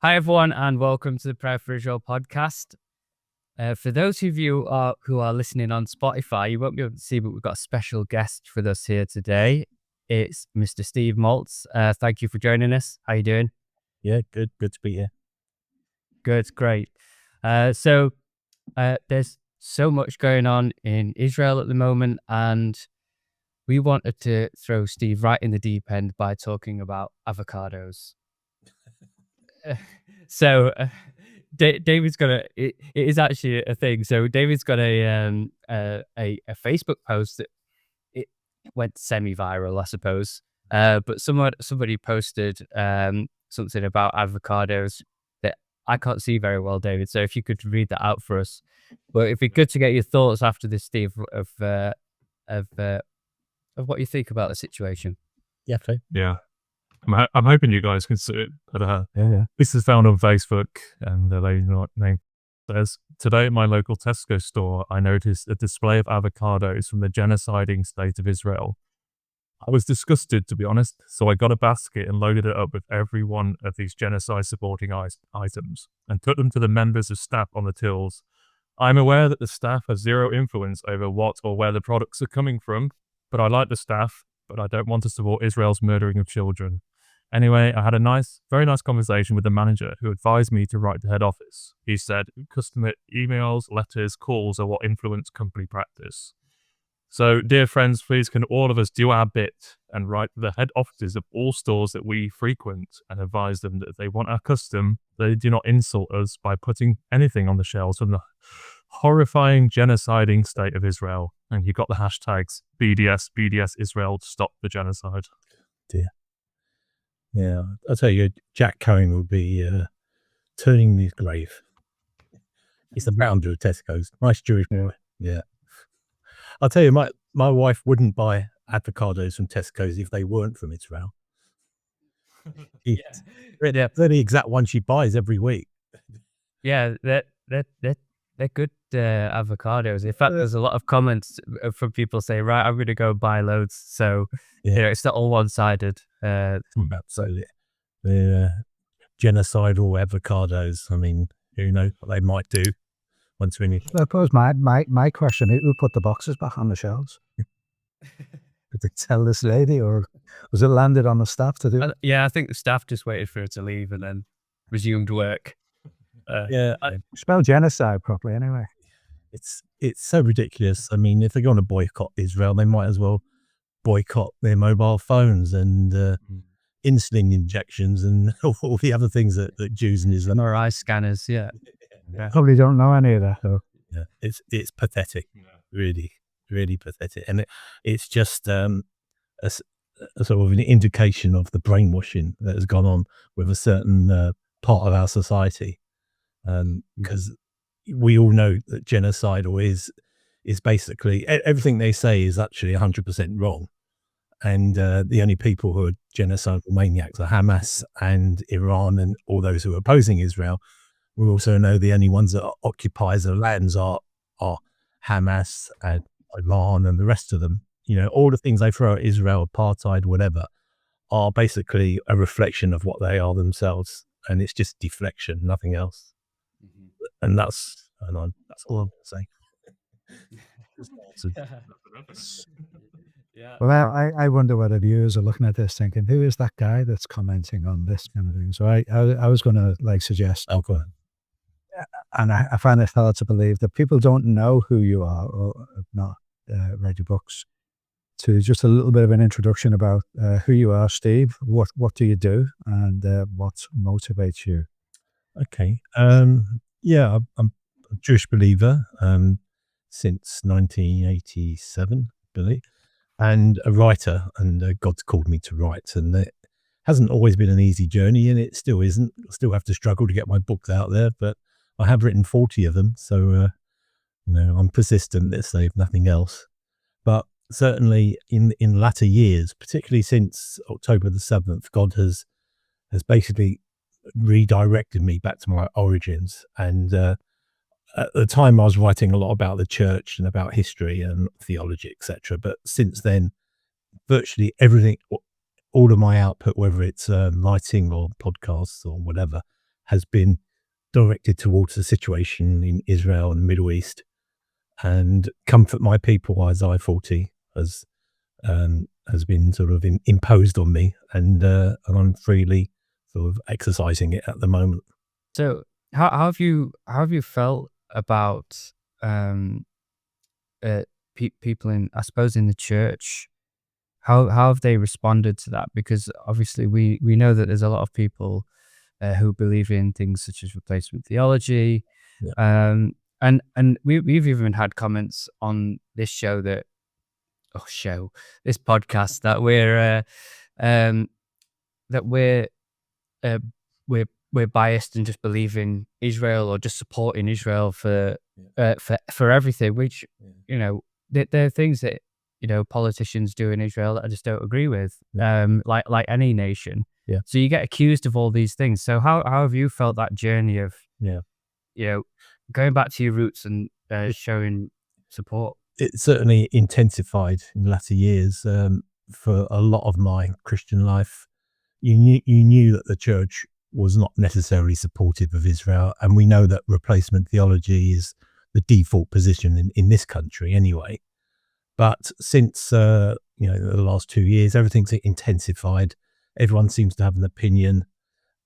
Hi, everyone, and welcome to the Prayer for Israel podcast. For those of you who are listening on Spotify, you won't be able to see, but we've got a special guest with us here today. It's Mr. Steve Maltz. Thank you for joining us. How you doing? Yeah, good. Good to be here. Good, great. So there's so much going on in Israel at the moment, and we wanted to throw Steve right in the deep end by talking about avocados. So David's got it is actually a thing. So David's got a Facebook post that it went semi-viral, I suppose. But somebody posted something about avocados that I can't see very well, David. So if you could read that out for us. But it'd be good to get your thoughts after this, Steve, of what you think about the situation. Yeah, okay. Yeah. I'm hoping you guys can see it. But, this is found on Facebook, and the lady name says, "Today at my local Tesco store, I noticed a display of avocados from the genociding state of Israel. I was disgusted, to be honest, so I got a basket and loaded it up with every one of these genocide-supporting items and took them to the members of staff on the tills. I'm aware that the staff has zero influence over what or where the products are coming from, but I like the staff, but I don't want to support Israel's murdering of children. Anyway, I had a very nice conversation with the manager who advised me to write to head office. He said customer emails, letters, calls are what influence company practice. So, dear friends, please can all of us do our bit and write to the head offices of all stores that we frequent and advise them that if they want our custom, they do not insult us by putting anything on the shelves from the horrifying genociding state of Israel." And you got the hashtags BDS Israel, stop the genocide. Dear. Yeah, I'll tell you, Jack Cohen will be turning in his grave. He's the founder of Tesco's. Nice Jewish boy. Yeah. I'll tell you, my wife wouldn't buy avocados from Tesco's if they weren't from Israel. They're the exact one she buys every week. Yeah, they're good avocados. In fact, there's a lot of comments from people saying, right, I'm going to go buy loads. So, it's not all one-sided. So they're genocidal avocados. I mean, who knows what they might do once we need. I suppose my question is, who put the boxes back on the shelves? Did they tell this lady, or was it landed on the staff to do it? Yeah, I think the staff just waited for her to leave and then resumed work. Spell genocide properly anyway. It's so ridiculous. I mean, if they're going to boycott Israel, they might as well boycott their mobile phones and insulin injections and all the other things that Jews and Islam. MRI scanners, yeah. Probably don't know any of that, though. Yeah, it's pathetic, really, really pathetic, and it's just a sort of an indication of the brainwashing that has gone on with a certain part of our society. Because we all know that genocidal is basically everything they say is actually 100% wrong, and the only people who are genocidal maniacs are Hamas and Iran and all those who are opposing Israel. We also know the only ones that occupy the lands are Hamas and Iran and the rest of them. You know, all the things they throw at Israel, apartheid, whatever, are basically a reflection of what they are themselves, and it's just deflection, nothing else. And that's all I'm saying. Well, I wonder whether viewers are looking at this thinking, who is that guy that's commenting on this kind of thing? So I was going to suggest, and I find it hard to believe that people don't know who you are or have not read your books. To just a little bit of an introduction about who you are, Steve. What do you do, and what motivates you? Okay. I'm a Jewish believer since 1987, I believe, and a writer, and God's called me to write, and it hasn't always been an easy journey, and it still isn't. I still have to struggle to get my books out there, but I have written 40 of them, so I'm persistent, let's say, if nothing else. But certainly in latter years, particularly since October the 7th, God has basically redirected me back to my origins. And at the time I was writing a lot about the church and about history and theology, etc. But since then, virtually everything, all of my output, whether it's writing or podcasts or whatever, has been directed towards the situation in Israel and the Middle East, and comfort my people, Isaiah 40, has been sort of imposed on me, and I'm freely sort of exercising it at the moment. So how have you felt about people in, I suppose, in the church? How have they responded to that? Because obviously we know that there's a lot of people who believe in things such as replacement theology. Yeah. And we've even had comments on this show that, this podcast, that we're biased and just believe in Israel, or just supporting Israel for everything, which, you know, there are things that, you know, politicians do in Israel that I just don't agree with, like any nation. Yeah. So you get accused of all these things. So how have you felt that journey of, you know, going back to your roots and showing support? It certainly intensified in the latter years. For a lot of my Christian life, you knew that the church was not necessarily supportive of Israel, and we know that replacement theology is the default position in this country anyway. But since the last 2 years, everything's intensified. Everyone seems to have an opinion,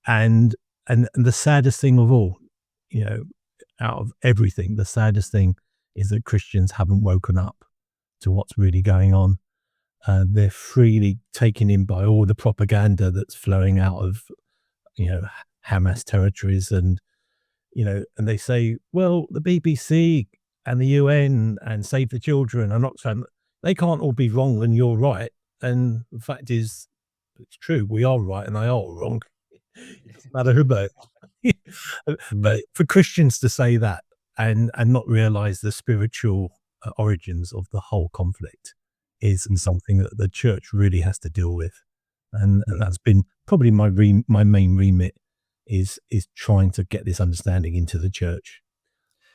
and the saddest thing of all, you know, out of everything, the saddest thing is that Christians haven't woken up to what's really going on. They're freely taken in by all the propaganda that's flowing out of, you know, Hamas territories, and, you know, and they say, well, the BBC and the UN and Save the Children are not saying, they can't all be wrong and you're right. And the fact is, it's true, we are right and they are all wrong. It doesn't matter who both. But for Christians to say that and not realize the spiritual origins of the whole conflict is something that the church really has to deal with. And that's been probably my main remit, is trying to get this understanding into the church.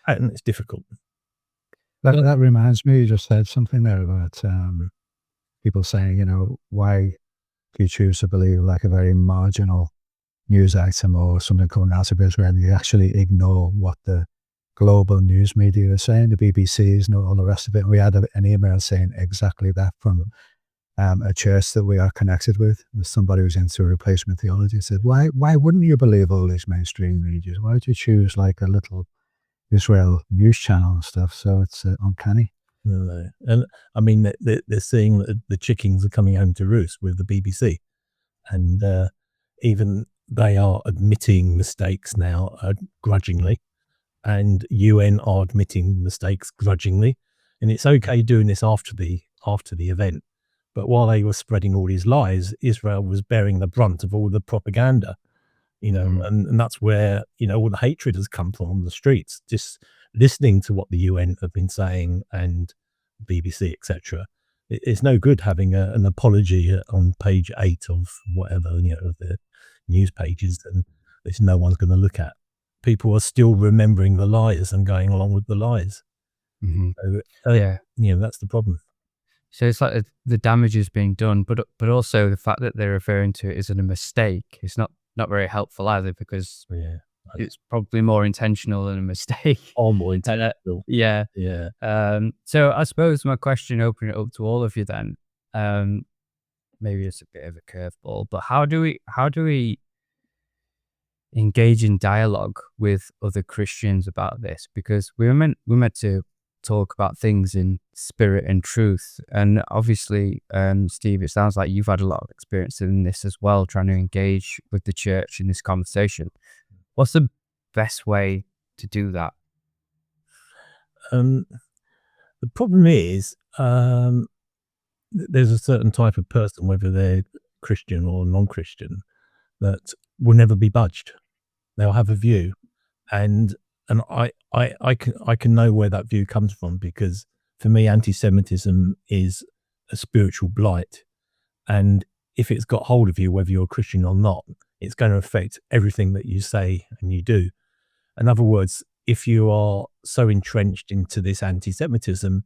And it's difficult. That reminds me, you just said something there about people saying, you know, why do you choose to believe like a very marginal news item or something coming out of Israel, and you actually ignore what the global news media is saying, the BBCs and all the rest of it. We had an email saying exactly that from a church that we are connected with. Somebody who's into replacement theology said, why wouldn't you believe all these mainstream media? Why would you choose like a little Israel news channel and stuff? So it's uncanny. No. And I mean, they're seeing that the chickens are coming home to roost with the BBC, and even they are admitting mistakes now grudgingly, and UN are admitting mistakes grudgingly. And it's okay doing this after the event, but while they were spreading all these lies, Israel was bearing the brunt of all the propaganda, you know, and that's where, you know, all the hatred has come from on the streets, just listening to what the UN have been saying and BBC, etc. It's no good having an apology on page 8 of whatever, you know, of the news pages, and there's no one's going to look at. People are still remembering the lies and going along with the lies. So, Yeah. you know, that's the problem. So it's like the damage is being done, but also the fact that they're referring to it as a mistake, it's not very helpful either, because it's probably more intentional than a mistake. Or more intentional. Yeah. So I suppose my question, opening it up to all of you then, maybe it's a bit of a curveball, but how do we engage in dialogue with other Christians about this? Because we're meant to talk about things in spirit and truth, and obviously, Steve, it sounds like you've had a lot of experience in this as well, trying to engage with the church in this conversation. What's the best way to do that? The problem is, there's a certain type of person, whether they're Christian or non-Christian, that will never be budged. They'll have a view, and I can know where that view comes from, because for me, anti-Semitism is a spiritual blight, and if it's got hold of you, whether you're a Christian or not, it's going to affect everything that you say and you do. In other words, if you are so entrenched into this anti-Semitism,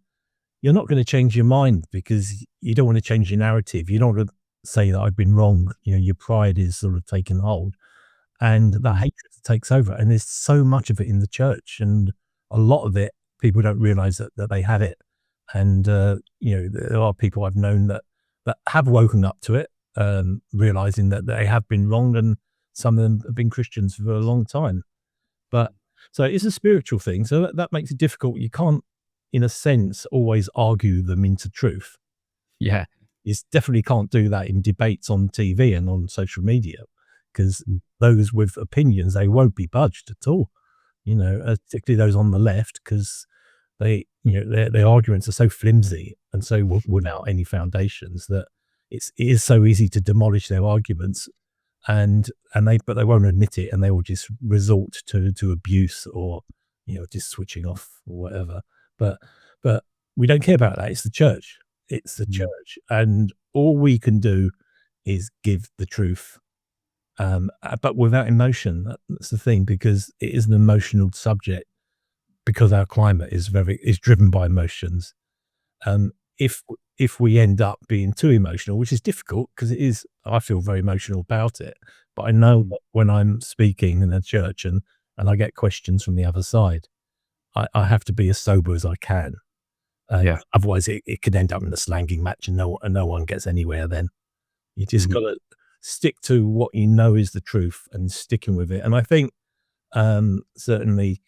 you're not going to change your mind, because you don't want to change your narrative. You don't want to say that I've been wrong. You know, your pride is sort of taken hold, and that hatred takes over, and there's so much of it in the church, and a lot of it people don't realize that they have it. And there are people I've known that have woken up to it, realizing that they have been wrong, and some of them have been Christians for a long time. But so it's a spiritual thing, so that makes it difficult. You can't, in a sense, always argue them into truth. Yeah. You definitely can't do that in debates on TV and on social media, because those with opinions, they won't be budged at all. Particularly those on the left, because their arguments are so flimsy and so without any foundations that it is so easy to demolish their arguments, but they won't admit it, and they will just resort to abuse or just switching off or whatever. But we don't care about that. It's the church. It's the church, and all we can do is give the truth, but without emotion. That's the thing, because it is an emotional subject, because our climate is driven by emotions. If we end up being too emotional, which is difficult because it is, I feel very emotional about it, but I know that when I'm speaking in a church and I get questions from the other side, I have to be as sober as I can. Otherwise it could end up in a slanging match, and no one gets anywhere. Then you just got to stick to what you know is the truth and sticking with it. And I think certainly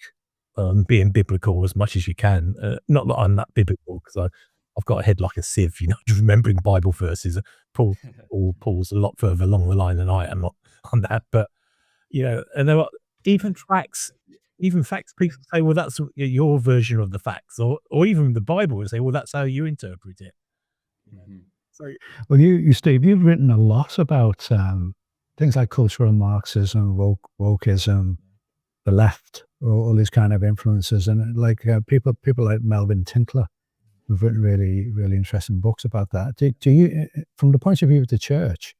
being biblical as much as you can. Not that I'm that biblical, because I've got a head like a sieve, just remembering Bible verses. Paul's a lot further along the line than I am on that. But and there are even facts. People say, well, that's your version of the facts, or even the Bible will say, well, that's how you interpret it. So, well, you Steve, you've written a lot about things like cultural Marxism, wokeism, the left, all these kind of influences, and people like Melvin Tinkler who've written really, really interesting books about that. Do you, from the point of view of the church,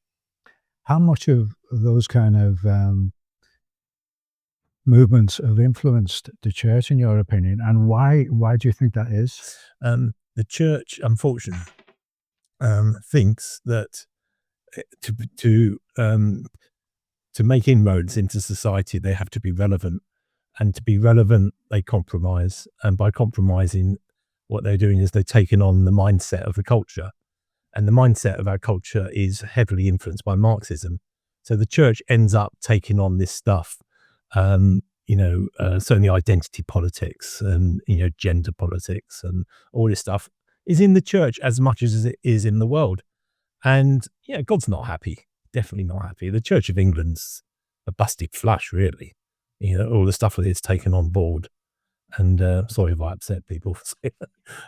how much of those kind of movements have influenced the church, in your opinion, and why do you think that is? The church, unfortunately, thinks that to make inroads into society, they have to be relevant, and to be relevant, they compromise, and by compromising, what they're doing is they're taking on the mindset of the culture, and the mindset of our culture is heavily influenced by Marxism. So the church ends up taking on this stuff. Certainly identity politics and gender politics and all this stuff is in the church as much as it is in the world. And God's not happy, definitely not happy. The Church of England's a busted flush, really. All the stuff that it's taken on board. And sorry if I upset people.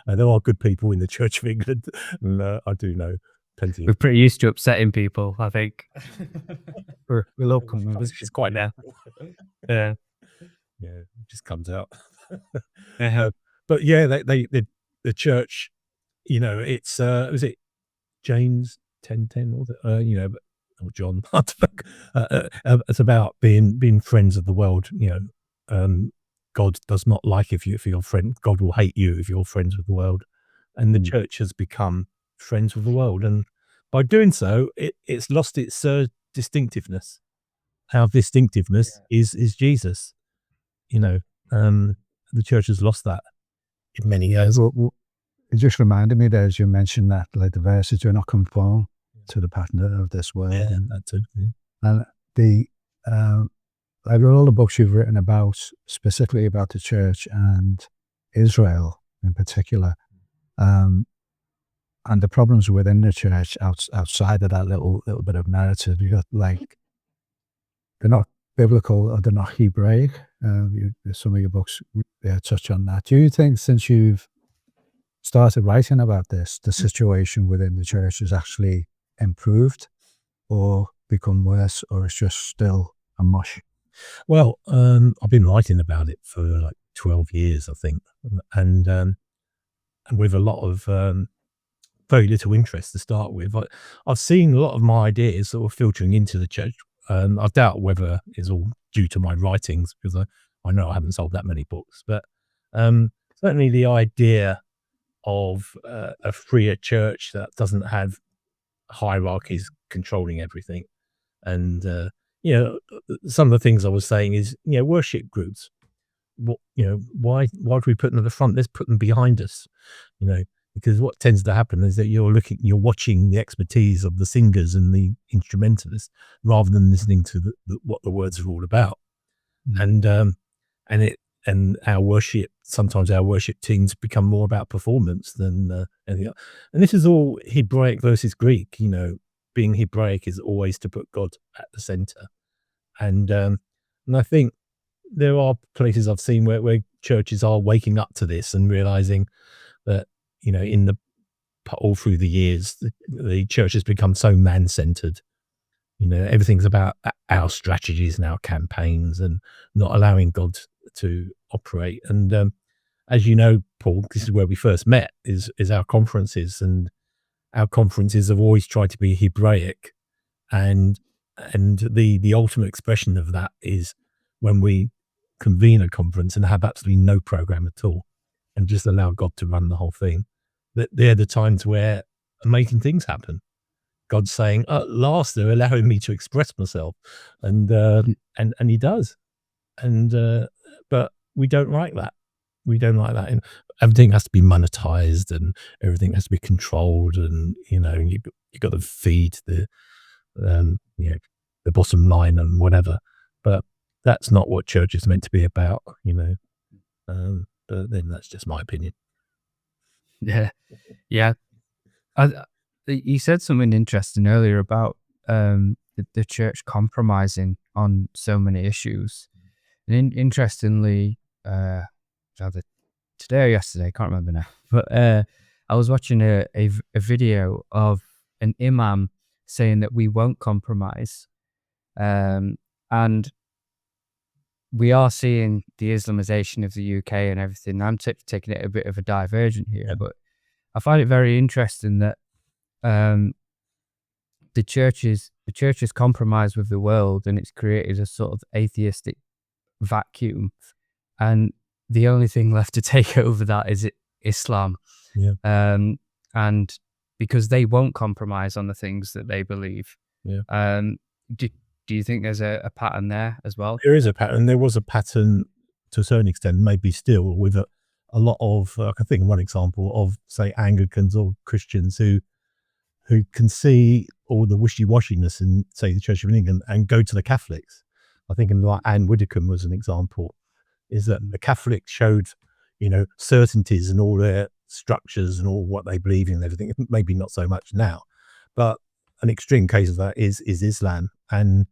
There are good people in the Church of England, and I do know plenty. We're pretty used to upsetting people, I think. We love coming. It's quite now. Yeah. It just comes out. But the church, it's was it James 10:10 or John? It's about being friends of the world. God does not like if you're your friend. God will hate you if you're friends with the world. And the church has become friends with the world, and by doing so, it's lost its distinctiveness. Our distinctiveness is Jesus. The church has lost that in many years. Well, it just reminded me there, as you mentioned that, like the verses, do not conform to the pattern of this world. Yeah, that too. Yeah. And I read all the books you've written about, specifically about the church and Israel in particular, and the problems within the church outside of that little bit of narrative. You got they're not biblical, or they're not Hebraic. Some of your books touch on that. Do you think, since you've started writing about this, the situation within the church has actually improved, or become worse, or it's just still a mush? Well, I've been writing about it for like 12 years, I think, and with a lot of very little interest to start with. I've seen a lot of my ideas sort of filtering into the church. I doubt whether it's all due to my writings, because I know I haven't sold that many books, but certainly the idea of a freer church that doesn't have hierarchies controlling everything, and some of the things I was saying is, worship groups. Why do we put them at the front? Let's put them behind us, because what tends to happen is that you're watching the expertise of the singers and the instrumentalists rather than listening to what the words are all about. And sometimes our worship teams become more about performance than anything else. And this is all Hebraic versus Greek. Being Hebraic is always to put God at the center. And I think there are places I've seen where churches are waking up to this and realizing that, all through the years, the church has become so man-centered. Everything's about our strategies and our campaigns and not allowing God to operate. And as you know, Paul, this is where we first met, is our conferences, and our conferences have always tried to be Hebraic, and the ultimate expression of that is when we convene a conference and have absolutely no program at all and just allow God to run the whole thing. That they're the times where amazing things happen. God's saying, at last they're allowing me to express myself, and he does. But we don't like that. We don't like that. And everything has to be monetized, and everything has to be controlled, and you got to feed the bottom line and whatever. But that's not what church is meant to be about, but then that's just my opinion. Yeah. You said something interesting earlier about the church compromising on so many issues. And interestingly, either today or yesterday, I can't remember now, but I was watching a video of an imam saying that we won't compromise. And we are seeing the Islamization of the UK and everything. I'm taking it a bit of a divergent here, but I find it very interesting that the churches compromise with the world, and it's created a sort of atheistic vacuum, and the only thing left to take over that is Islam. And because they won't compromise on the things that they believe. Do you think there's a pattern there as well? There is a pattern. There was a pattern to a certain extent, maybe still, with a lot of, I can think of one example of, say, Anglicans or Christians who can see all the wishy-washiness in, say, the Church of England and go to the Catholics. I think like Anne Widdecombe was an example, is that the Catholics showed, certainties and all their structures and all what they believe in and everything. Maybe not so much now, but an extreme case of that is Islam. And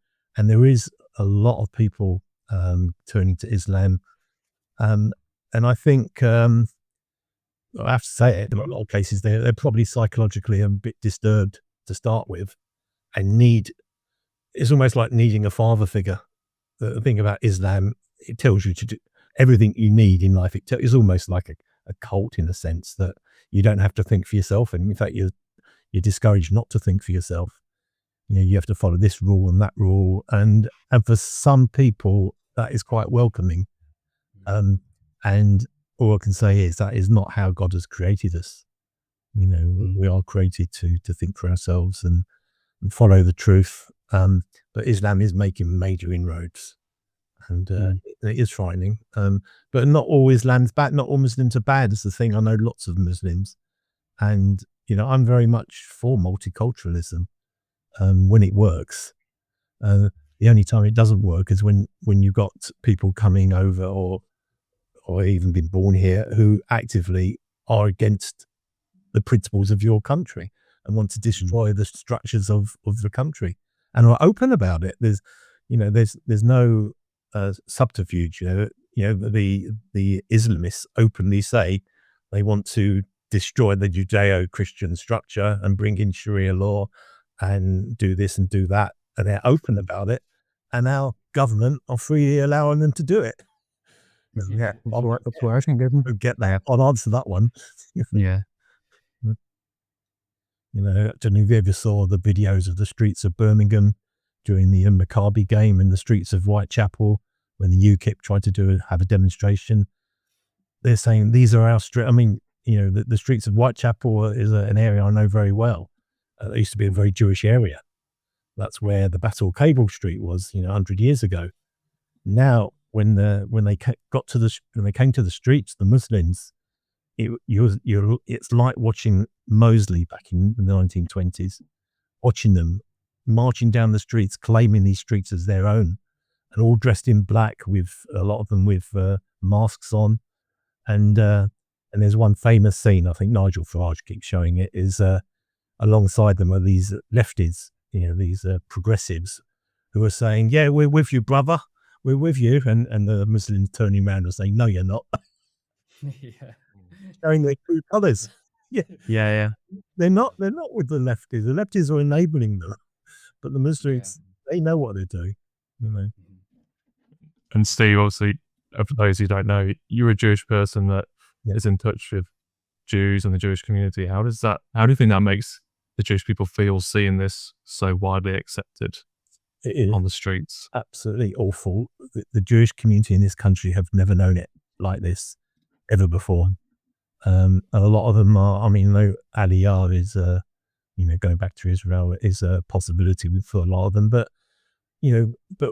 there is a lot of people turning to Islam. And I think, I have to say it, in a lot of cases, they're probably psychologically a bit disturbed to start with, and it's almost like needing a father figure. The thing about Islam, it tells you to do everything you need in life. It's almost like a cult, in a sense, that you don't have to think for yourself. And in fact, you're discouraged not to think for yourself. You have to follow this rule and that rule. And for some people, that is quite welcoming. And all I can say is that is not how God has created us. We are created to think for ourselves and follow the truth. But Islam is making major inroads, and it is frightening. But not all Islam's bad. Not all Muslims are bad. That's the thing. I know lots of Muslims, and I'm very much for multiculturalism when it works. The only time it doesn't work is when you've got people coming over or even been born here who actively are against the principles of your country and want to destroy the structures of the country, and are open about it. There's no subterfuge. The Islamists openly say they want to destroy the Judeo-Christian structure and bring in Sharia law and do this and do that, and they're open about it, and our government are freely allowing them to do it. Yeah, that's where I can give them. Get there. I'll answer that one. Yeah. I don't know if you ever saw the videos of the streets of Birmingham during the Maccabi game, in the streets of Whitechapel when the UKIP tried to have a demonstration. They're saying these are our streets. I mean, the streets of Whitechapel is an area I know very well. It used to be a very Jewish area, That's where the Battle of Cable Street was, 100 years ago. Now, when they came to the streets, the Muslims, it's like watching Mosley back in the 1920s, watching them marching down the streets, claiming these streets as their own, and all dressed in black, with a lot of them with masks on. And there's one famous scene, I think Nigel Farage keeps showing it, is alongside them are these lefties, these progressives, who are saying, "Yeah, we're with you, brother. We're with you," and the Muslims turning around and saying, "No, you're not." Yeah. Showing their true colours. Yeah. They're not with the lefties. The lefties are enabling them, but the Muslims, they know what they're doing. And Steve, obviously, for those who don't know, you're a Jewish person that is in touch with Jews and the Jewish community. How do you think that makes the Jewish people feel, seeing this so widely accepted on the streets? Absolutely awful. The Jewish community in this country have never known it like this ever before. And a lot of them are, though Aliyah is, going back to Israel is a possibility for a lot of them, but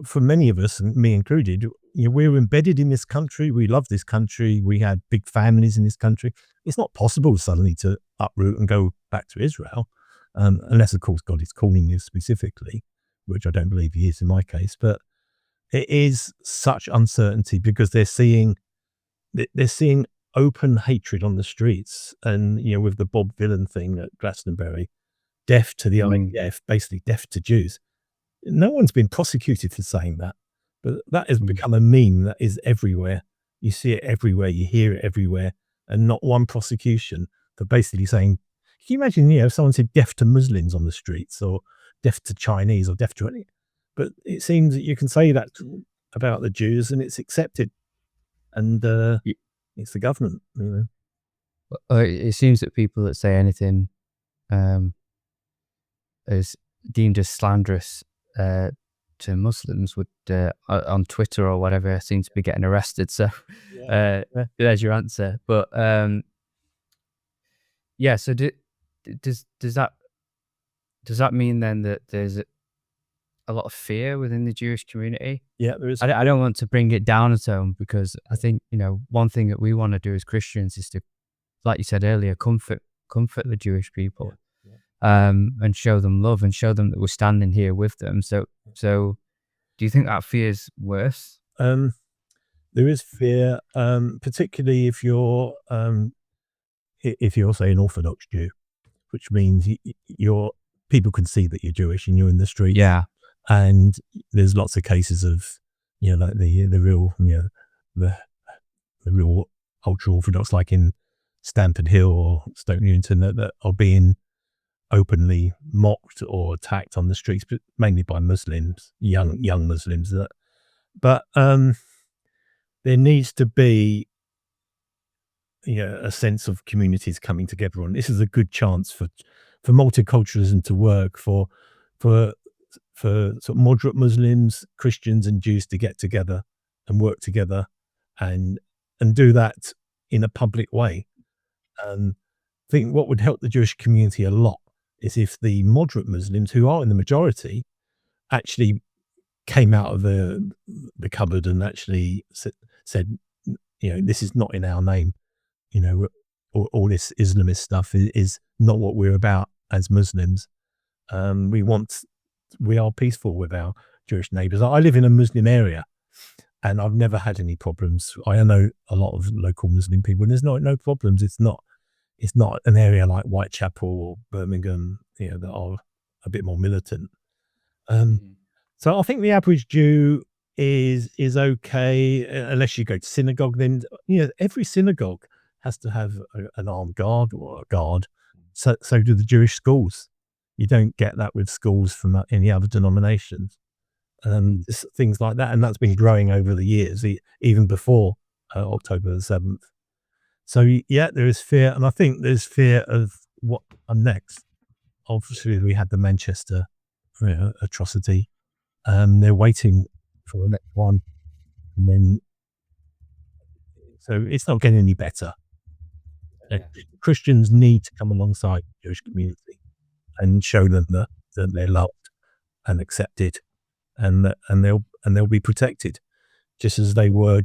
for many of us, and me included, we're embedded in this country. We love this country. We had big families in this country. It's not possible suddenly to uproot and go back to Israel, unless, of course, God is calling you specifically, which I don't believe he is in my case. But it is such uncertainty because they're seeing open hatred on the streets, and with the Bob Dylan thing at Glastonbury, death to the IDF, basically death to Jews. No one's been prosecuted for saying that, but that has become a meme that is everywhere. You see it everywhere, you hear it everywhere, and not one prosecution for basically saying, can you imagine, if someone said death to Muslims on the streets, or death to Chinese, or death to any, but it seems that you can say that about the Jews and it's accepted, and it's the government. It seems that people that say anything is deemed as slanderous to Muslims would on Twitter or whatever seem to be getting arrested. So there's your answer. But so does that mean then that there's a lot of fear within the Jewish community? Yeah, there is. I don't want to bring it down a tone, because I think one thing that we want to do as Christians is to, like you said earlier, comfort the Jewish people. And show them love and show them that we're standing here with them. So do you think that fear is worse? There is fear, particularly if you're say an Orthodox Jew, which means people can see that you're Jewish and you're in the street. Yeah. And there's lots of cases of, like the real, the real ultra Orthodox, like in Stamford Hill or Stoke Newington, that are being openly mocked or attacked on the streets, but mainly by Muslims, young Muslims. But there needs to be a sense of communities coming together, and this is a good chance for multiculturalism to work, for sort of moderate Muslims, Christians, and Jews to get together and work together and do that in a public way. I think what would help the Jewish community a lot is if the moderate Muslims, who are in the majority, actually came out of the cupboard and actually said, this is not in our name. All this Islamist stuff is not what we're about as Muslims. We are peaceful with our Jewish neighbours. I live in a Muslim area, and I've never had any problems. I know a lot of local Muslim people, and there's no problems. It's not an area like Whitechapel or Birmingham, that are a bit more militant. So I think the average Jew is okay, unless you go to synagogue. Then every synagogue has to have an armed guard or a guard. So do the Jewish schools. You don't get that with schools from any other denominations. Things like that, and that's been growing over the years, even before October the 7th. So there is fear, and I think there's fear of what next. Obviously, we had the Manchester atrocity. They're waiting for the next one, and then so it's not getting any better. Christians need to come alongside the Jewish community and show them that they're loved, and accepted, and they'll be protected, just as they were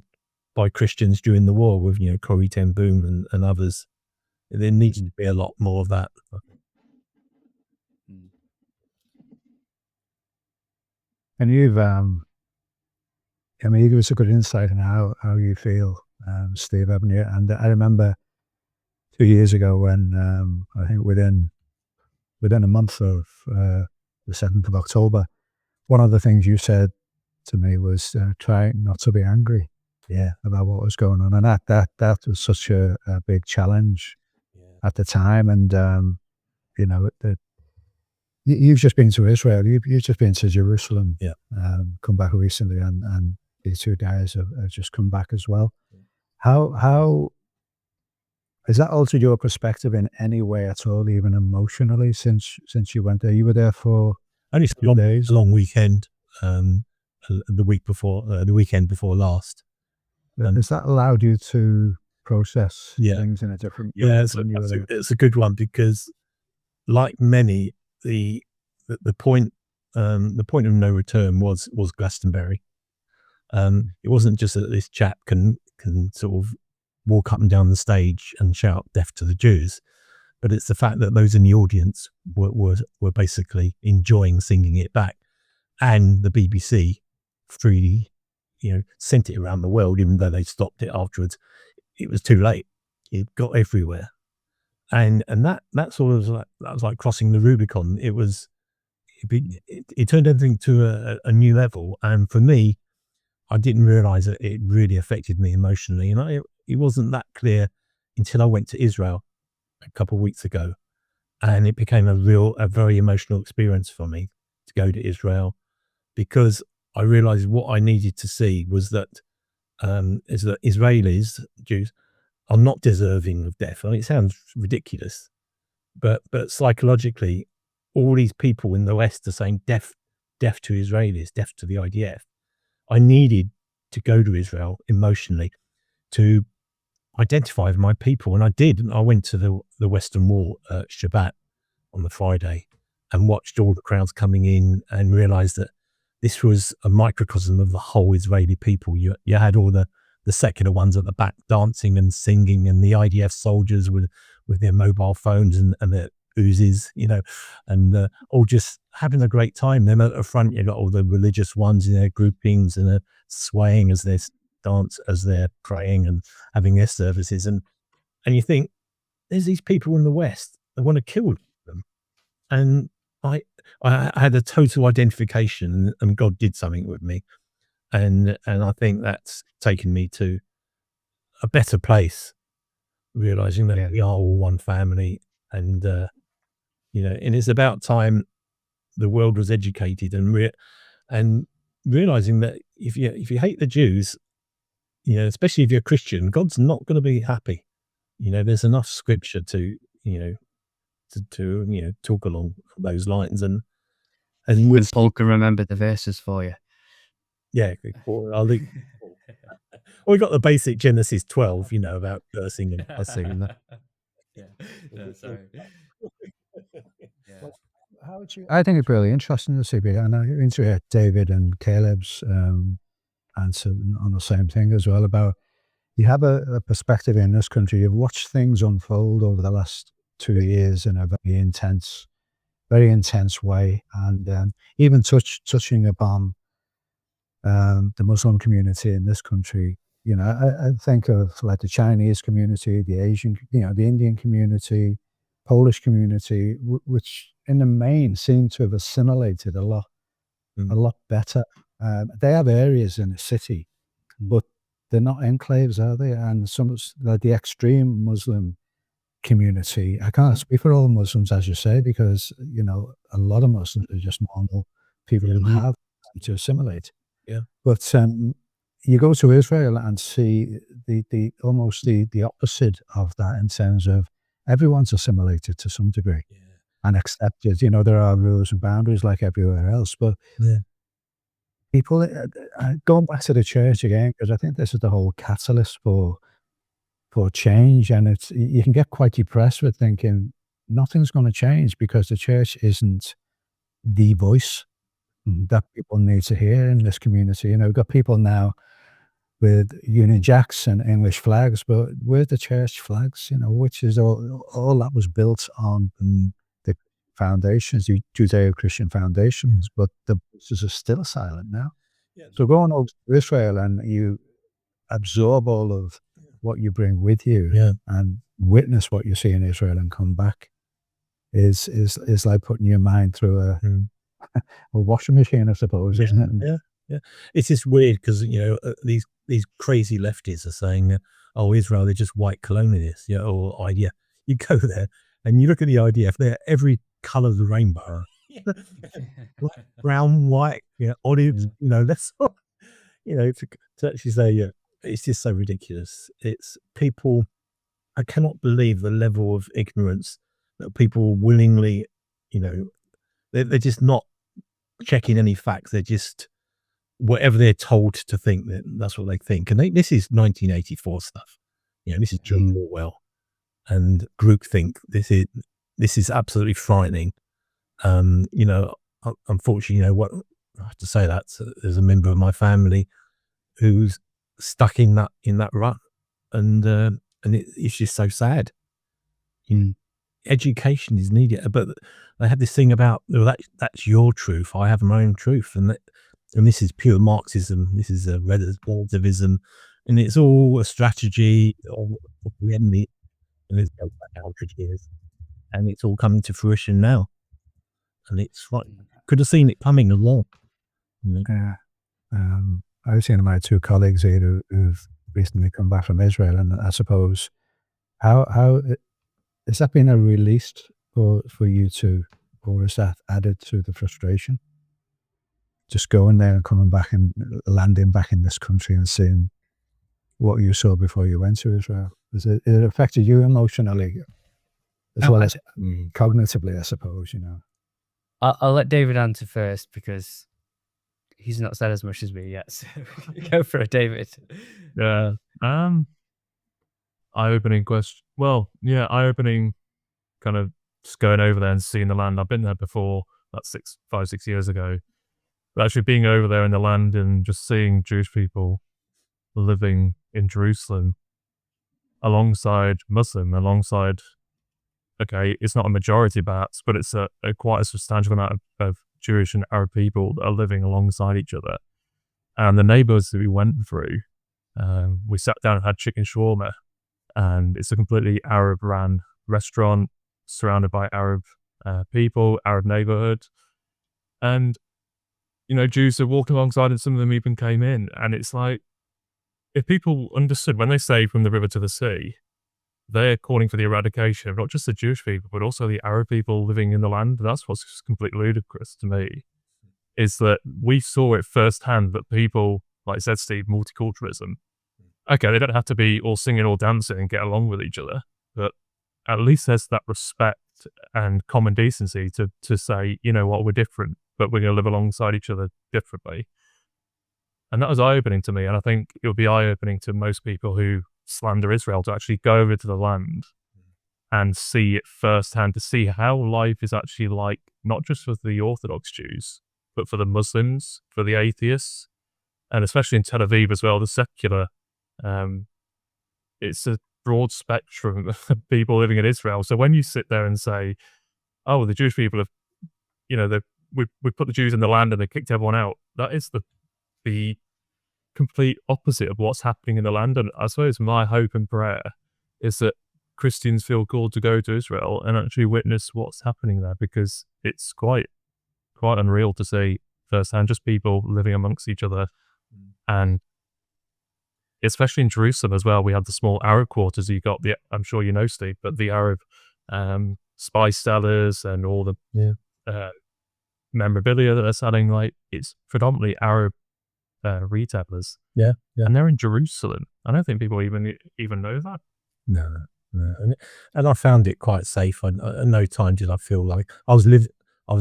by Christians during the war with Corrie ten Boom and others. There needs to be a lot more of that. And you've, I mean, you give us a good insight on how you feel, Steve, haven't you? And I remember 2 years ago when I think within a month of the 7th of October, one of the things you said to me was try not to be angry about what was going on. And that was such a big challenge at the time. And, you've just been to Israel. You've just been to Jerusalem. Yeah. Come back recently, and these 2 guys have just come back as well. How has that altered your perspective in any way at all, even emotionally, since you went there? You were there for only 3 days, a long weekend. The weekend before last. Has that allowed you to process things in a different way? Yeah, it's a good one, because like many, the point of no return was Glastonbury. It wasn't just that this chap can sort of walk up and down the stage and shout "Death to the Jews," but it's the fact that those in the audience were basically enjoying singing it back, and the BBC freely sent it around the world, even though they stopped it afterwards. It was too late. It got everywhere. And that sort of that was like crossing the Rubicon. It turned everything to a new level. And for me, I didn't realize that it really affected me emotionally. And it wasn't that clear until I went to Israel a couple of weeks ago, and it became a very emotional experience for me to go to Israel, because I realized what I needed to see was that Israelis, Jews, are not deserving of death. I mean, it sounds ridiculous, but psychologically, all these people in the West are saying death to Israelis, death to the IDF. I needed to go to Israel emotionally to identify with my people, and I did. I went to the Western Wall at Shabbat on the Friday and watched all the crowds coming in, and realized that this was a microcosm of the whole Israeli people. You had all the secular ones at the back dancing and singing, and the IDF soldiers with their mobile phones and their Uzis, and all just having a great time. Then at the front, you got all the religious ones in their groupings, and they're swaying as they dance, as they're praying and having their services. And you think, there's these people in the West that want to kill them. And I had a total identification, and God did something with me. And I think that's taken me to a better place, realizing that we are all one family. And, and it's about time the world was educated, and realizing that if you hate the Jews, especially if you're a Christian, God's not going to be happy. There's enough scripture to talk along those lines, and with Paul can remember the verses for you. Yeah, I'll leave. Well, we got the basic Genesis 12, about cursing and cussing. No, sorry. How would you? I think it's really interesting to see. I know you're into David and Caleb's answer on the same thing as well, about you have a perspective in this country. You've watched things unfold over the last 2 years in a very intense way, and even touching upon the Muslim community in this country. I think of like the Chinese community, the Asian, the Indian community, Polish community, which in the main seem to have assimilated a lot better. They have areas in the city, but they're not enclaves, are they? And some like the extreme Muslim community, I can't speak for all Muslims, as you say, because a lot of Muslims are just normal people who have to assimilate. Yeah. But you go to Israel and see the almost the opposite of that, in terms of everyone's assimilated to some degree and accepted. There are rules and boundaries like everywhere else, but people, going back to the church again, because I think this is the whole catalyst for change, and you can get quite depressed with thinking nothing's going to change because the church isn't the voice that people need to hear in this community. You know, we've got people now with Union Jacks and English flags, but where's the church flags? You know, which is all that was built on the foundations, the Judeo-Christian foundations, but the voices are still silent now. So going over to Israel and you absorb all of what you bring with you and witness what you see in Israel and come back is like putting your mind through a washing machine, I suppose, isn't it? Yeah. It's just weird because, you know, these crazy lefties are saying, oh, Israel, they're just white colonialists, or IDF. You go there and you look at the IDF, they're every color of the rainbow. Black, brown, white, olive, let's, to actually say, it's just so ridiculous. It's people, I cannot believe the level of ignorance that people willingly, they're just not checking any facts. They're just, whatever they're told to think, that's what they think. And this is 1984 stuff. This is George Orwell and groupthink. This is absolutely frightening. Unfortunately, what I have to say, that there's a member of my family who's stuck in that rut, and it's just so sad. Education is needed, but they have this thing about, well, that's your truth. I have my own truth, and this is pure Marxism. This is a relativism, and it's all a strategy of the enemy. And it's goes back 100 years, and it's all coming to fruition now. And it's like, could have seen it coming along. Yeah. I've seen my two colleagues here who've recently come back from Israel, and I suppose how has that been a release for you two, or is that added to the frustration? Just going there and coming back and landing back in this country and seeing what you saw before you went to Israel. It affected you emotionally as well as cognitively, I suppose, I'll let David answer first because he's not said as much as me yet. So go for it, David. Yeah. Eye-opening question. Well, yeah, eye-opening kind of just going over there and seeing the land. I've been there before, that's 5-6 years ago. But actually being over there in the land and just seeing Jewish people living in Jerusalem alongside Muslim, okay, it's not a majority perhaps, but it's a quite a substantial amount of Jewish and Arab people that are living alongside each other. And the neighborhoods that we went through, we sat down and had chicken shawarma, and it's a completely Arab-run restaurant surrounded by Arab people, Arab neighborhood. And, Jews are walking alongside, and some of them even came in. And it's like, if people understood, when they say from the river to the sea, they're calling for the eradication of not just the Jewish people, but also the Arab people living in the land. That's what's just completely ludicrous to me, is that we saw it firsthand that people, like said Steve, multiculturalism, okay, they don't have to be all singing or dancing and get along with each other, but at least there's that respect and common decency to say, you know what, we're different, but we're going to live alongside each other differently. And that was eye-opening to me, and I think it would be eye-opening to most people who slander Israel to actually go over to the land and see it firsthand, to see how life is actually like, not just for the Orthodox Jews, but for the Muslims, for the atheists, and especially in Tel Aviv as well, the secular. It's a broad spectrum of people living in Israel. So when you sit there and say, oh, the Jewish people have, we put the Jews in the land and they kicked everyone out, that is the complete opposite of what's happening in the land. And I suppose my hope and prayer is that Christians feel called to go to Israel and actually witness what's happening there, because it's quite unreal to see firsthand, just people living amongst each other. And especially in Jerusalem as well, we had the small Arab quarters. You got I'm sure you know, Steve, but the Arab spice sellers and all the memorabilia that they're selling, like, it's predominantly Arab retailers. Yeah. And they're in Jerusalem. I don't think people even know that. No. And I found it quite safe. At no time did I feel like I was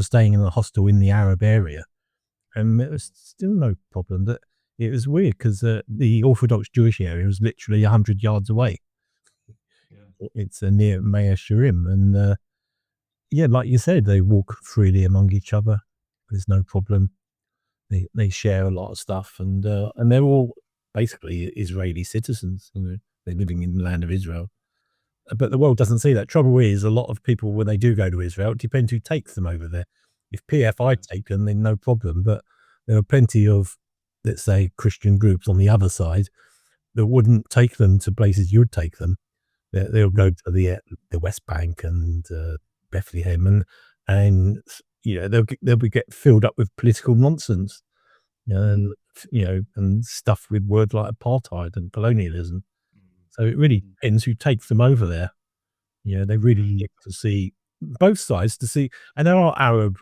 staying in a hostel in the Arab area, and it was still no problem. That it was weird because the Orthodox Jewish area was literally 100 yards away. Yeah. It's near Mea Shearim, and like you said, they walk freely among each other. There's no problem. They share a lot of stuff, and they're all basically Israeli citizens. They're living in the land of Israel. But the world doesn't see that. Trouble is, a lot of people, when they do go to Israel, it depends who takes them over there. If PFI take them, then no problem. But there are plenty of, let's say, Christian groups on the other side that wouldn't take them to places you'd take them. They'll go to the West Bank and Bethlehem, and they'll get filled up with political nonsense, and and stuff with words like apartheid and colonialism. So it really depends who takes them over there. They really get to see both sides and there are Arab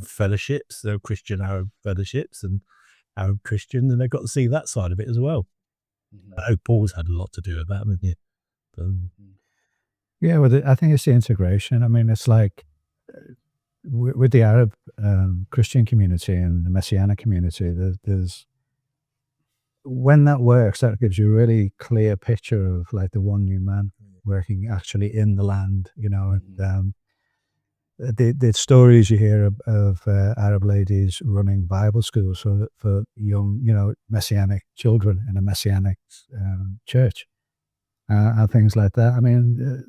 fellowships, there are Christian Arab fellowships and Arab Christian, and they've got to see that side of it as well. I hope Paul's had a lot to do with that, haven't you? Yeah, well, I think it's the integration. I mean, it's like with the Arab Christian community and the Messianic community, there's when that works, that gives you a really clear picture of like the one new man working actually in the land, and the stories you hear of Arab ladies running Bible schools for young, Messianic children in a Messianic church, and things like that. I mean,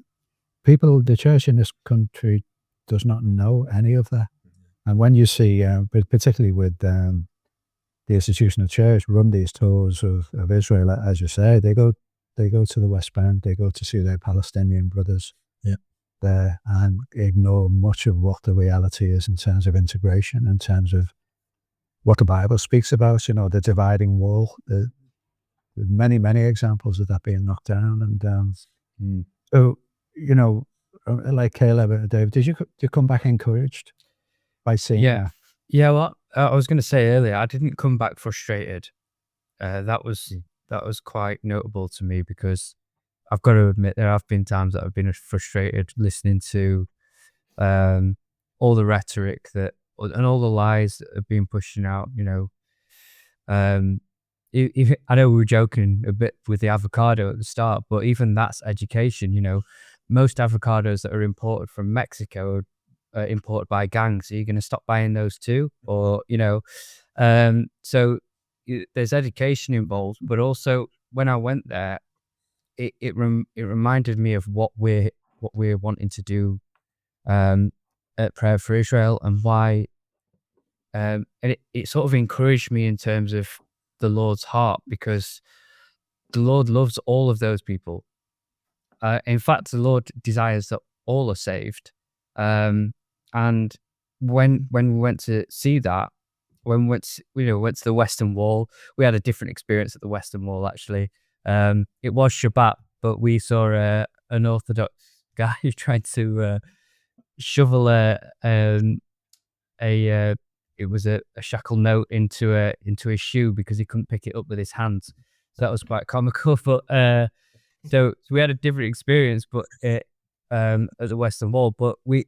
the church in this country does not know any of that. And when you see, particularly with the institutional church run these tours of Israel, as you say, they go to the West Bank, they go to see their Palestinian brothers there, and ignore much of what the reality is in terms of integration, in terms of what the Bible speaks about, the dividing wall. There's many, many examples of that being knocked down. And so, like Caleb and Dave, did you come back encouraged by seeing that? Yeah, well, I was going to say earlier, I didn't come back frustrated. That was quite notable to me, because I've got to admit there have been times that I've been frustrated listening to all the rhetoric and all the lies that have been pushing out. I know we were joking a bit with the avocado at the start, but even that's education. Most avocados that are imported from Mexico are imported by gangs. Are you going to stop buying those too? Or so there's education involved, but also when I went there, it reminded me of what we're wanting to do at Prayer for Israel, and why, and it sort of encouraged me in terms of the Lord's heart, because the Lord loves all of those people. In fact, the Lord desires that all are saved. And when we went to see that, when we went to the Western Wall, we had a different experience at the Western Wall, actually. It was Shabbat, but we saw an Orthodox guy who tried to shovel it was a shackle note into his shoe because he couldn't pick it up with his hands. So that was quite comical. But so we had a different experience, but at the Western Wall. But we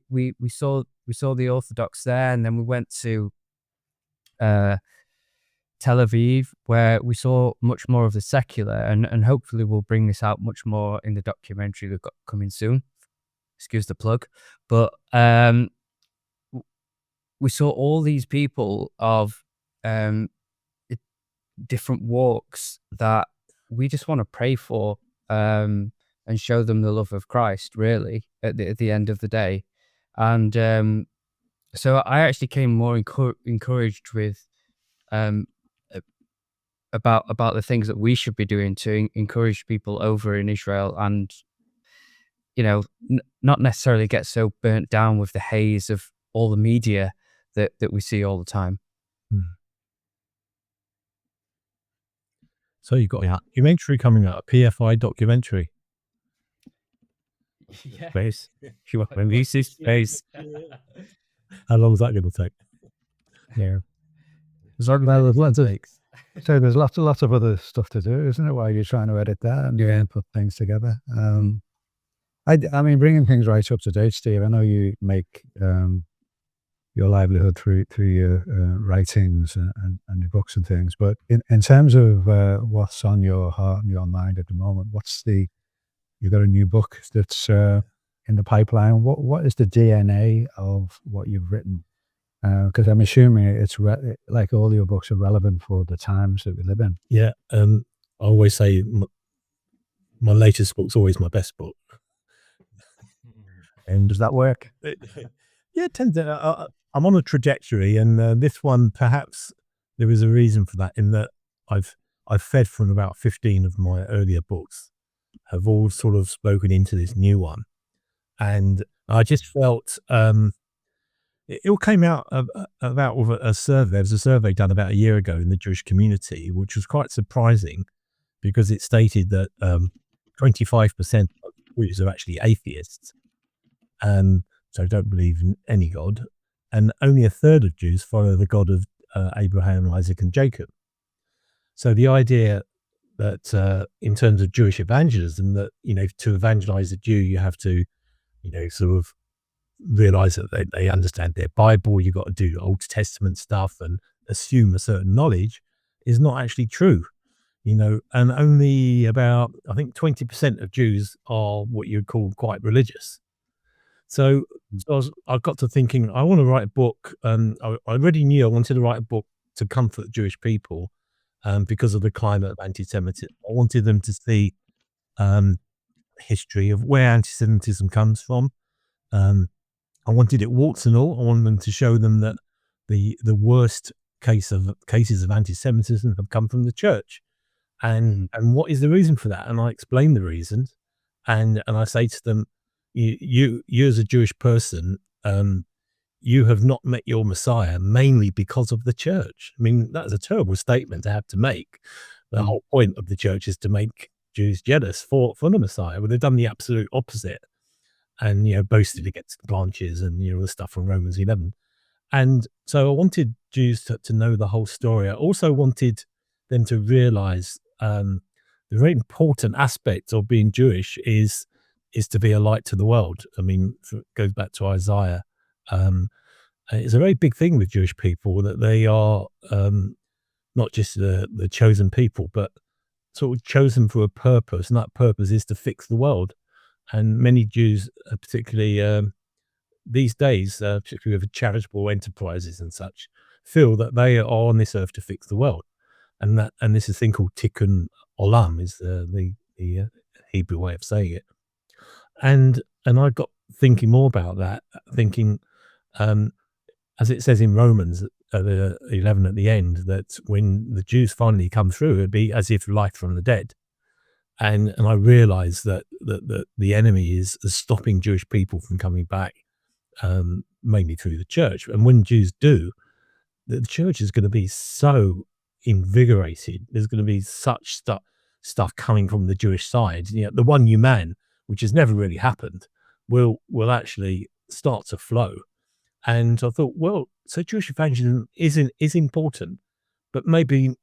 saw the Orthodox there, and then we went to Tel Aviv, where we saw much more of the secular, and hopefully we'll bring this out much more in the documentary we've got coming soon. Excuse the plug. But we saw all these people of different walks that we just want to pray for, and show them the love of Christ, really, at the end of the day. And so I actually came more encouraged with about the things that we should be doing to encourage people over in Israel, and not necessarily get so burnt down with the haze of all the media that we see all the time. So you've got a documentary coming out, a PFI documentary. Yeah. Space. Space. How long is that going to take? Yeah. So there's lots of other stuff to do, isn't it? While you're trying to edit that and put things together. I mean, bringing things right up to date, Steve. I know you make your livelihood through your writings and your books and things, but in terms of what's on your heart and your mind at the moment, you've got a new book that's in the pipeline. What is the DNA of what you've written? Because I'm assuming it's like all your books are relevant for the times that we live in. Yeah. I always say my latest book's always my best book. And does that work? Yeah, it tends to, I'm on a trajectory, and this one, perhaps there is a reason for that, in that I've fed from about 15 of my earlier books, have all sort of spoken into this new one. And I just felt it all came out about with a survey. There was a survey done about a year ago in the Jewish community, which was quite surprising, because it stated that 25% of Jews are actually atheists, so don't believe in any God, and only a third of Jews follow the God of Abraham, Isaac, and Jacob. So the idea that in terms of Jewish evangelism, that, you know, to evangelize a Jew, you have to, you know, sort of realize that they understand their Bible. You've got to do Old Testament stuff and assume a certain knowledge, is not actually true, you know. And only about, I think, 20% of Jews are what you'd call quite religious. So I got to thinking, I want to write a book. I already knew I wanted to write a book to comfort Jewish people, because of the climate of anti-Semitism. I wanted them to see history of where anti-Semitism comes from. I wanted it warts and all. I wanted them to show them that the worst cases of anti-Semitism have come from the church, and what is the reason for that? And I explain the reasons, and I say to them, you as a Jewish person, you have not met your Messiah mainly because of the church. I mean, that's a terrible statement to have to make. The whole point of the church is to make Jews jealous for the Messiah. Well, they've done the absolute opposite, and, you know, boasted against the branches, and, you know, the stuff from Romans 11. And so I wanted Jews to know the whole story. I also wanted them to realize the very important aspect of being Jewish is to be a light to the world. I mean, it goes back to Isaiah. It's a very big thing with Jewish people that they are not just the chosen people, but sort of chosen for a purpose, and that purpose is to fix the world. And many Jews, particularly these days, particularly with charitable enterprises and such, feel that they are on this earth to fix the world, and this is a thing called tikkun olam, is the Hebrew way of saying it. And I got thinking more about that, thinking, as it says in Romans 11 at the end, that when the Jews finally come through, it'd be as if life from the dead. And I realized that the enemy is stopping Jewish people from coming back, mainly through the church. And when Jews do, the church is going to be so invigorated. There's going to be such stuff coming from the Jewish side. You know, the one new man, which has never really happened, will actually start to flow. And I thought, well, so Jewish evangelism is important, but maybe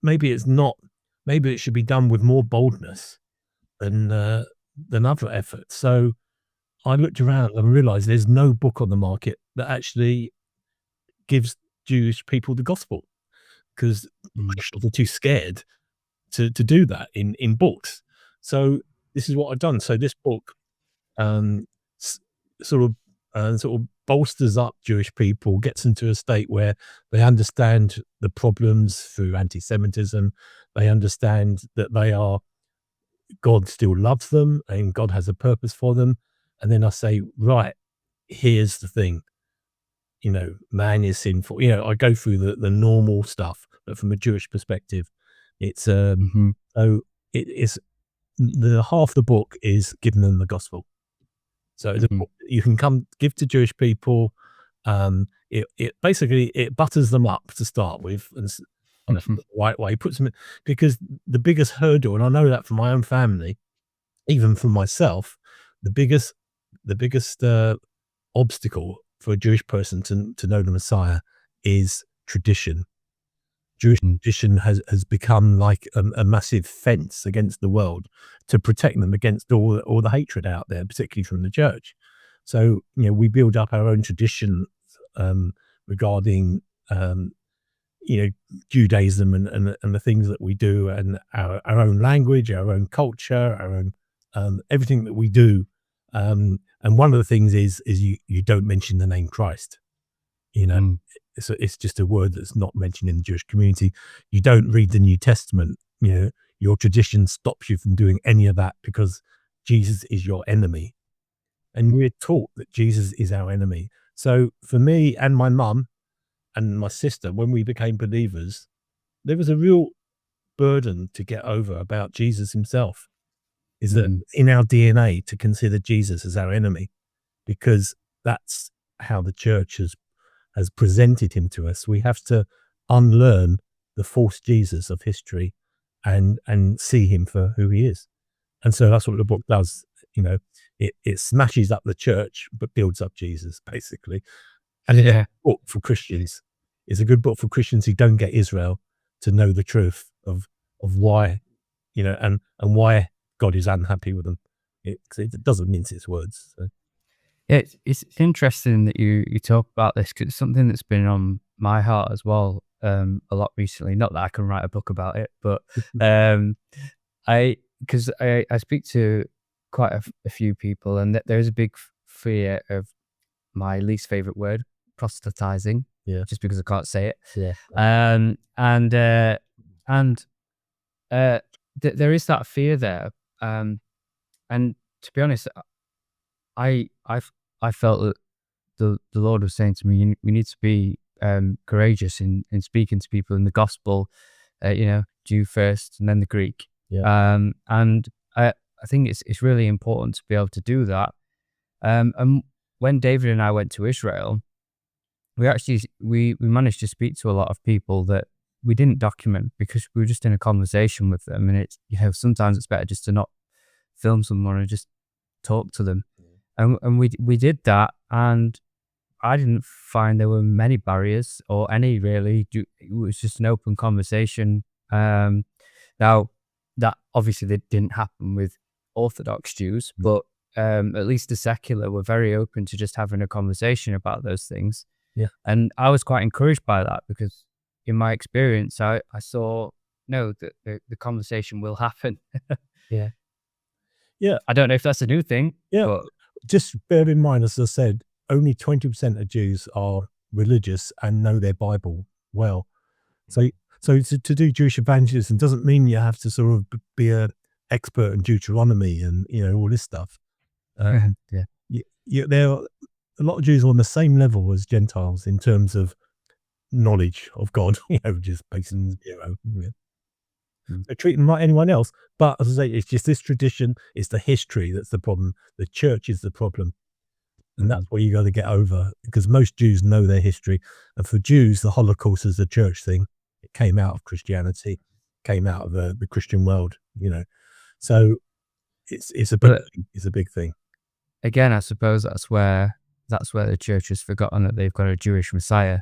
it's not. Maybe it should be done with more boldness than other efforts. So I looked around and realized there's no book on the market that actually gives Jewish people the gospel, because they're too scared to do that in books. So this is what I've done. So this book sort of bolsters up Jewish people, gets them to a state where they understand the problems through anti-Semitism. They understand that God still loves them, and God has a purpose for them. And then I say, right, here's the thing. You know, man is sinful. You know, I go through the normal stuff, but from a Jewish perspective, it's so it is the half the book is giving them the gospel. So it's a book that you can come give to Jewish people. It basically butters them up to start with, and the right way, puts them in, because the biggest hurdle, and I know that from my own family, even from myself, the biggest obstacle for a Jewish person to know the Messiah is tradition. Jewish tradition has become like a massive fence against the world to protect them against all the hatred out there, particularly from the church. So, you know, we build up our own tradition regarding you know, Judaism and the things that we do, and our own language, our own culture, our own everything that we do. And one of the things is you don't mention the name Christ. You know, it's just a word that's not mentioned in the Jewish community. You don't read the New Testament. You know, your tradition stops you from doing any of that because Jesus is your enemy. And we're taught that Jesus is our enemy. So for me and my mum and my sister, when we became believers, there was a real burden to get over about Jesus himself. Is that in our DNA to consider Jesus as our enemy, because that's how the church has presented him to us. We have to unlearn the false Jesus of history and see him for who he is. And so that's what the book does. You know, it smashes up the church, but builds up Jesus, basically. And it's a book for Christians. It's a good book for Christians who don't get Israel to know the truth of why, you know, and why God is unhappy with them. It doesn't mince its words. So. Yeah, it's interesting that you talk about this, because it's something that's been on my heart as well a lot recently. Not that I can write a book about it, but I speak to quite a few people, and there's a big fear of my least favorite word, proselytizing. Yeah, just because I can't say it. Yeah. There is that fear there. And to be honest, I felt that the Lord was saying to me, we need to be courageous in speaking to people in the gospel, you know, Jew first and then the Greek. Yeah. And I think it's really important to be able to do that. And when David and I went to Israel, we managed to speak to a lot of people that we didn't document because we were just in a conversation with them. And it's, you know, sometimes it's better just to not film someone and just talk to them. And we did that, and I didn't find there were many barriers or any really. It was just an open conversation. Now, that obviously didn't happen with Orthodox Jews, but at least the secular were very open to just having a conversation about those things. Yeah. And I was quite encouraged by that, because in my experience, I saw, no, that the conversation will happen. Yeah. Yeah. I don't know if that's a new thing. Yeah. But just bear in mind, as I said, only 20% of Jews are religious and know their Bible well. So to do Jewish evangelism doesn't mean you have to sort of be an expert in Deuteronomy and, you know, all this stuff. There are a lot of Jews on the same level as Gentiles in terms of knowledge of God, you know, just basing zero. Yeah. They treat them like anyone else. But as I say, it's just this tradition, it's the history that's the problem. The church is the problem. And that's what you got to get over, because most Jews know their history. And for Jews, the Holocaust is a church thing. It came out of Christianity, came out of the Christian world, you know. So it's a big thing. Again, I suppose that's where the church has forgotten that they've got a Jewish Messiah.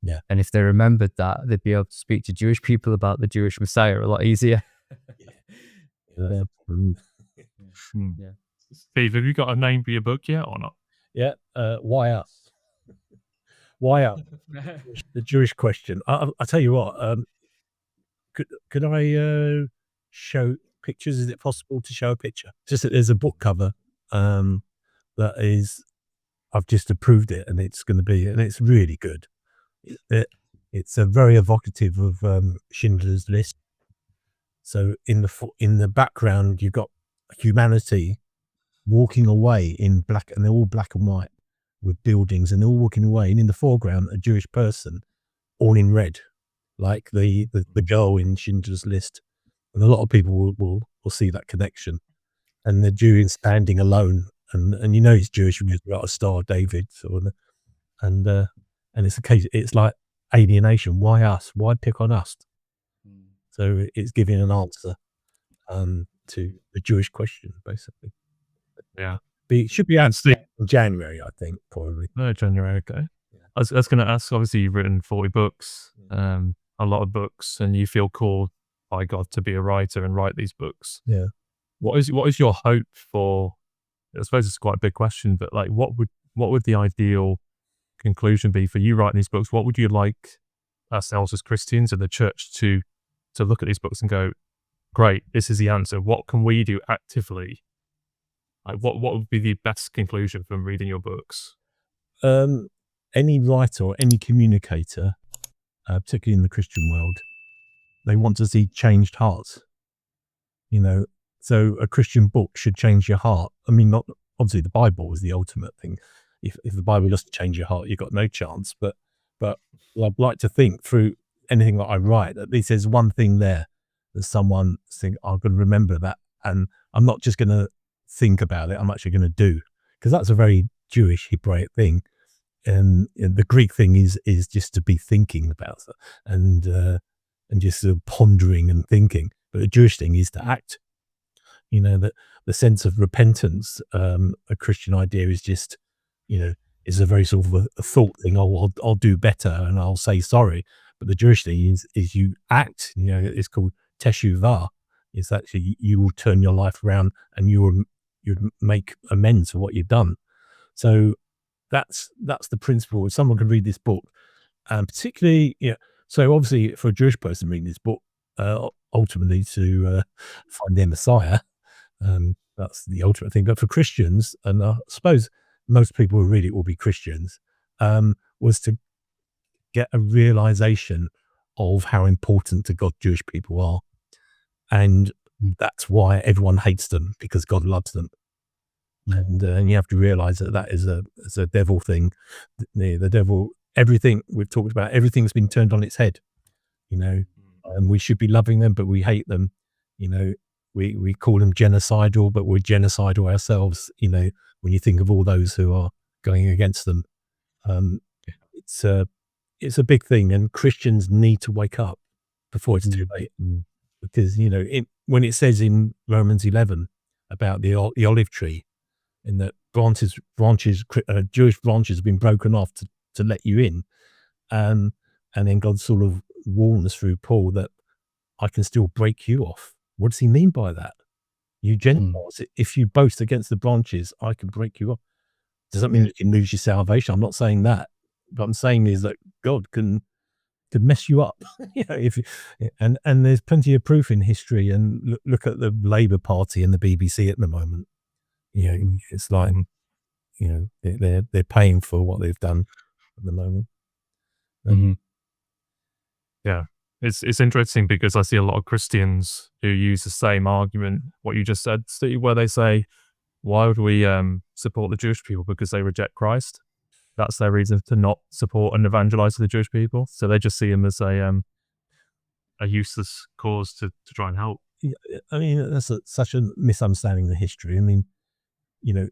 Yeah. And if they remembered that, they'd be able to speak to Jewish people about the Jewish Messiah a lot easier. Yeah. Yeah. Steve, have you got a name for your book yet or not? Yeah. Why us? Why us? The Jewish question. I'll tell you what. Could I show pictures? Is it possible to show a picture? Just that there's a book cover that is, I've just approved it, and it's going to be, and it's really good. It's a very evocative of Schindler's List. So in the background, you've got humanity walking away in black, and they're all black and white with buildings, and they're all walking away. And in the foreground, a Jewish person, all in red, like the girl in Schindler's List. And a lot of people will see that connection. And the Jew is standing alone, and you know he's Jewish because he's got a Star of David, sort of, and it's a case. It's like alienation. Why us? Why pick on us? So it's giving an answer to the Jewish question, basically. Yeah. It should be answered in January, I think, probably. No, January, okay. Yeah. I was going to ask, obviously you've written 40 books, a lot of books, and you feel called by God to be a writer and write these books. Yeah. What is your hope for, I suppose it's quite a big question, but like what would the ideal conclusion be for you writing these books? What would you like ourselves as Christians and the church to look at these books and go, great, this is the answer. What can we do actively? Like what would be the best conclusion from reading your books? any writer or any communicator, particularly in the Christian world, they want to see changed hearts. So a Christian book should change your heart. I mean, not obviously the Bible is the ultimate thing. If the Bible doesn't change your heart, you've got no chance. But I'd like to think through anything that I write, at least there's one thing there that someone think, I'm going to remember that, and I'm not just going to think about it. I'm actually going to do, because that's a very Jewish Hebraic thing, and the Greek thing is just to be thinking about it and just sort of pondering and thinking. But the Jewish thing is to act. That the sense of repentance, a Christian idea is just, is a very sort of a thought thing. Oh, I'll do better and I'll say sorry. But the Jewish thing is you act. It's called teshuvah. It's actually you will turn your life around and you'd make amends for what you've done. So that's the principle. If someone can read this book, and particularly, so obviously for a Jewish person reading this book, ultimately to find their Messiah, that's the ultimate thing. But for Christians, and I suppose most people who read it will be Christians, was to get a realization of how important to God Jewish people are, and that's why everyone hates them, because God loves them. And you have to realize that is a devil thing. The devil, everything we've talked about, everything's been turned on its head. And we should be loving them, but we hate them. We call them genocidal, but we're genocidal ourselves. When you think of all those who are going against them, it's a big thing, and Christians need to wake up before it's too late. Because when it says in Romans 11 about the olive tree, in that branches, Jewish branches have been broken off to let you in, and then God sort of warns through Paul that I can still break you off. What does he mean by that? You Gentiles, if you boast against the branches, I can break you off. Does that mean you can lose your salvation? I'm not saying that. What I'm saying is that God can mess you up. And there's plenty of proof in history. And look at the Labour Party and the BBC at the moment. It's like, they're paying for what they've done at the moment. Yeah. It's interesting because I see a lot of Christians who use the same argument, what you just said, Steve, where they say, why would we support the Jewish people? Because they reject Christ. That's their reason to not support and evangelize the Jewish people. So they just see him as a useless cause to try and help. I mean, that's such a misunderstanding of the history. I mean,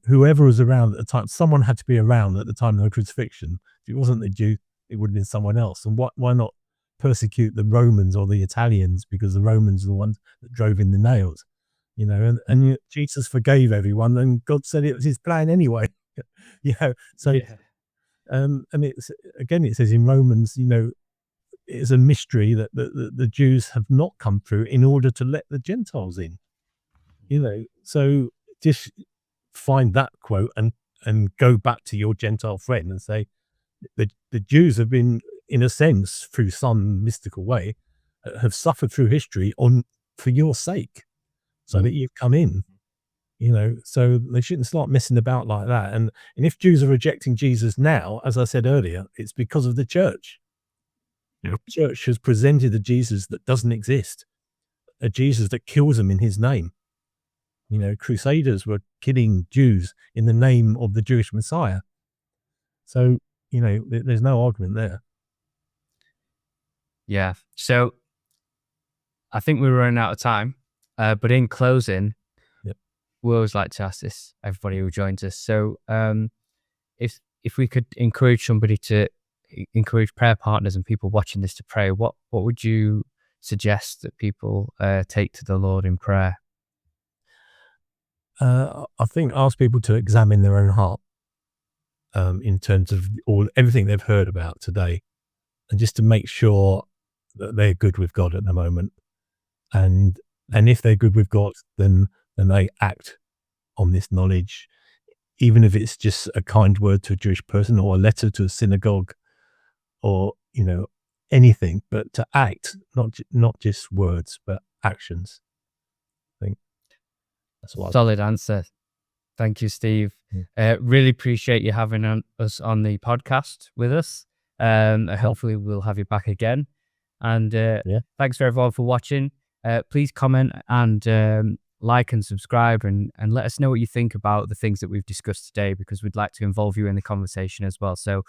whoever was around at the time, someone had to be around at the time of the crucifixion. If it wasn't the Jew, it would have been someone else. And why not persecute the Romans or the Italians, because the Romans are the ones that drove in the nails, and Jesus forgave everyone, and God said it was his plan anyway. So and it's again, it says in Romans, it's a mystery that the Jews have not come through in order to let the Gentiles in. So just find that quote and go back to your Gentile friend and say the Jews have been, in a sense, through some mystical way, have suffered through history for your sake, so that you've come in. So they shouldn't start messing about like that. And if Jews are rejecting Jesus now, as I said earlier, it's because of the church. Yep. The church has presented a Jesus that doesn't exist, a Jesus that kills them in his name. Crusaders were killing Jews in the name of the Jewish Messiah. So, there's no argument there. Yeah. So I think we're running out of time. But in closing, we always like to ask this, everybody who joins us. So if we could encourage somebody to encourage prayer partners and people watching this to pray, what would you suggest that people take to the Lord in prayer? I think ask people to examine their own heart in terms of everything they've heard about today, and just to make sure that they're good with God at the moment. And if they're good with God, then they act on this knowledge, even if it's just a kind word to a Jewish person or a letter to a synagogue, or anything, but to act, not just words, but actions. I think that's what solid answer. Thank you, Steve. Really appreciate you having us on the podcast with us. Hopefully we'll have you back again. And thanks for everyone for watching. Please comment and like and subscribe and let us know what you think about the things that we've discussed today, because we'd like to involve you in the conversation as well. So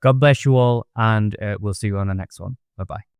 God bless you all, and we'll see you on the next one. Bye-bye.